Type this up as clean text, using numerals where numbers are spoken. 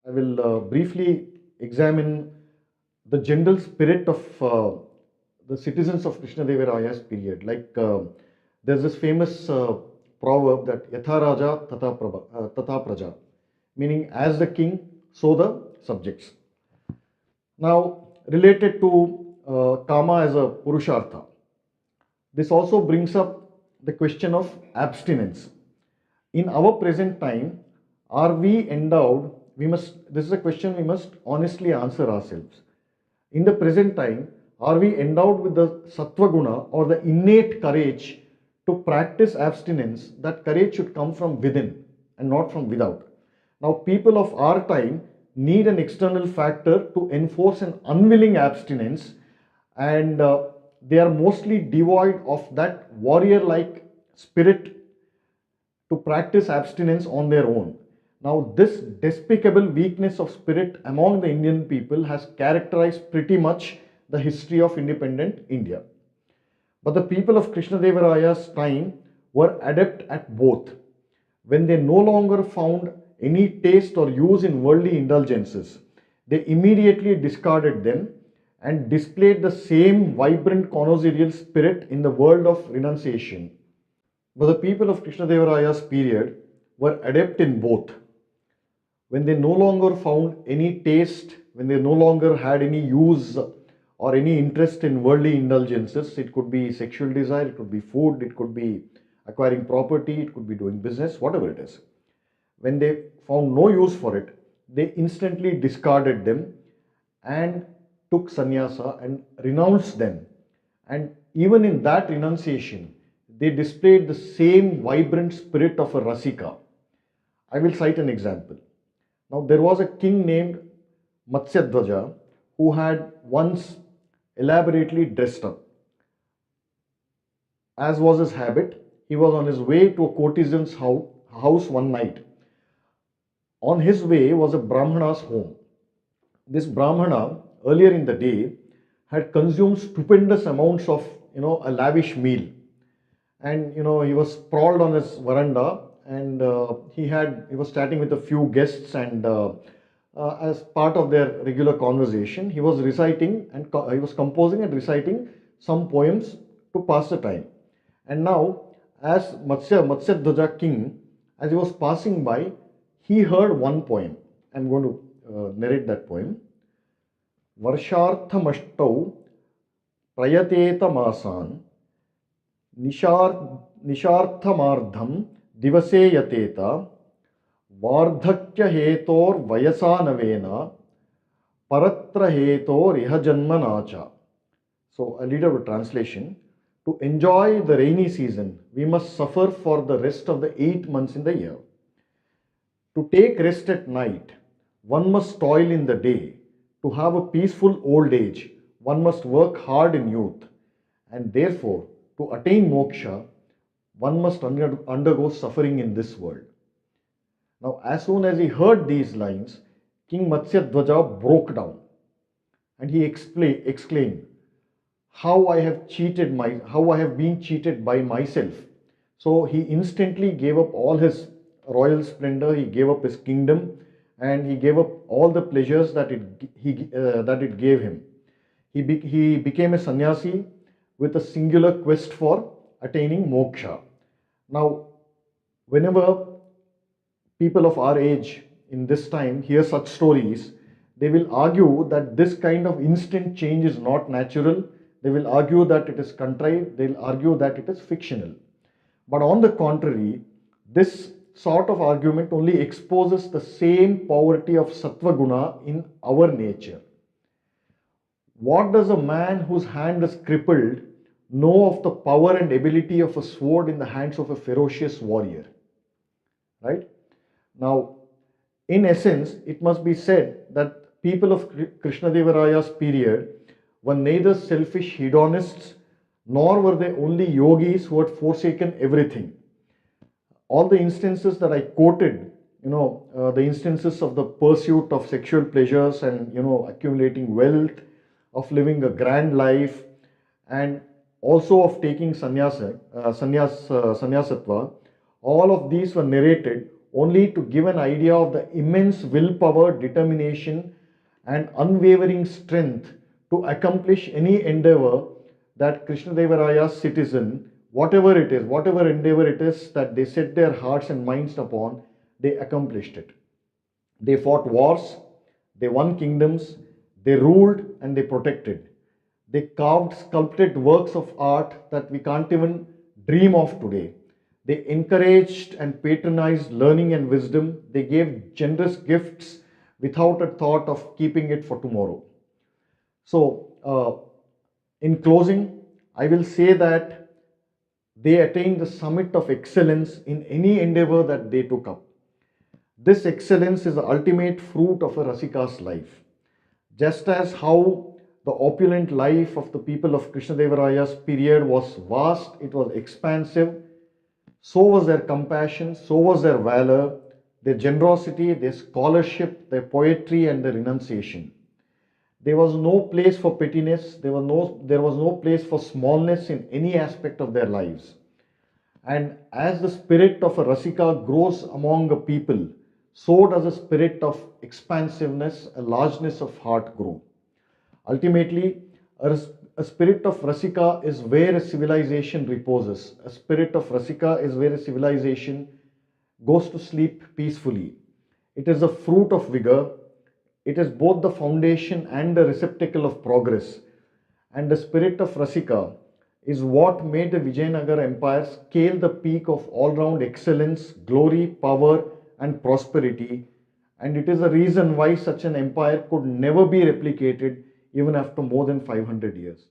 I will briefly examine the general spirit of the citizens of Krishnadevaraya's period. There's this famous proverb that Yatha Raja Tata Praja, meaning as the king, so the subjects. Now, related to Kama as a Purushartha, this also brings up the question of abstinence. In our present time, are we endowed? This is a question we must honestly answer ourselves. In the present time, are we endowed with the sattva guna or the innate courage to practice abstinence? That courage should come from within and not from without. Now, people of our time need an external factor to enforce an unwilling abstinence, and they are mostly devoid of that warrior like spirit to practice abstinence on their own. Now, this despicable weakness of spirit among the Indian people has characterized pretty much the history of independent India. But the people of Krishnadevaraya's time were adept at both. When they no longer found any taste or use in worldly indulgences, they immediately discarded them and displayed the same vibrant connoisseurial spirit in the world of renunciation. But the people of Krishnadevaraya's period were adept in both. When they no longer found any taste, when they no longer had any use or any interest in worldly indulgences, it could be sexual desire, it could be food, it could be acquiring property, it could be doing business, whatever it is. When they found no use for it, they instantly discarded them and took sannyasa and renounced them. And even in that renunciation, they displayed the same vibrant spirit of a Rasika. I will cite an example. Now, there was a king named Matsyadwaja who had once elaborately dressed up. As was his habit, he was on his way to a courtesan's house one night. On his way was a Brahmana's home. This Brahmana, earlier in the day, had consumed stupendous amounts of, a lavish meal. And, he was sprawled on his veranda, and he was chatting with a few guests, and as part of their regular conversation, he was reciting and he was composing and reciting some poems to pass the time. And now, as Matsyadwaja king, as he was passing by, he heard one poem. I'm going to narrate that poem. Varsharthamastau prayateta masan nisharthamardham divase yateta vardhakya hetor vayasanavena paratra hetor ihajanmanacha. So a little translation. To enjoy the rainy season, we must suffer for the rest of the 8 months in the year. To take rest at night, one must toil in the day. To have a peaceful old age, one must work hard in youth. And therefore, to attain moksha, one must undergo suffering in this world. Now, as soon as he heard these lines, King Matsyadwaja broke down and he exclaimed, how I have been cheated by myself. So he instantly gave up all his royal splendor, he gave up his kingdom, and he gave up all the pleasures that it gave him. He became a sannyasi with a singular quest for attaining moksha. Now, whenever people of our age in this time hear such stories, they will argue that this kind of instant change is not natural. They will argue that it is contrived. They will argue that it is fictional. But on the contrary, this sort of argument only exposes the same poverty of sattva guna in our nature. What does a man whose hand is crippled know of the power and ability of a sword in the hands of a ferocious warrior? Right? Now, in essence, it must be said that people of Krishnadevaraya's period were neither selfish hedonists nor were they only yogis who had forsaken everything. All the instances that I quoted, the instances of the pursuit of sexual pleasures and, accumulating wealth, of living a grand life, and also of taking sannyasatva, all of these were narrated only to give an idea of the immense willpower, determination, and unwavering strength to accomplish any endeavor that Krishnadevaraya's citizen, whatever it is, whatever endeavor it is that they set their hearts and minds upon, they accomplished it. They fought wars, they won kingdoms, they ruled and they protected. They carved, sculpted works of art that we can't even dream of today. They encouraged and patronized learning and wisdom. They gave generous gifts without a thought of keeping it for tomorrow. So, in closing, I will say that they attained the summit of excellence in any endeavor that they took up. This excellence is the ultimate fruit of a Rasika's life. Just as how the opulent life of the people of Krishnadevaraya's period was vast, it was expansive, so was their compassion, so was their valor, their generosity, their scholarship, their poetry, and their renunciation. There was no place for pettiness, there was no place for smallness in any aspect of their lives. And as the spirit of a Rasika grows among a people, so does a spirit of expansiveness, a largeness of heart grow. Ultimately, a spirit of Rasika is where a civilization reposes. A spirit of Rasika is where a civilization goes to sleep peacefully. It is the fruit of vigor. It is both the foundation and the receptacle of progress. And the spirit of Rasika is what made the Vijayanagara Empire scale the peak of all-round excellence, glory, power, and prosperity. And it is a reason why such an empire could never be replicated even after more than 500 years.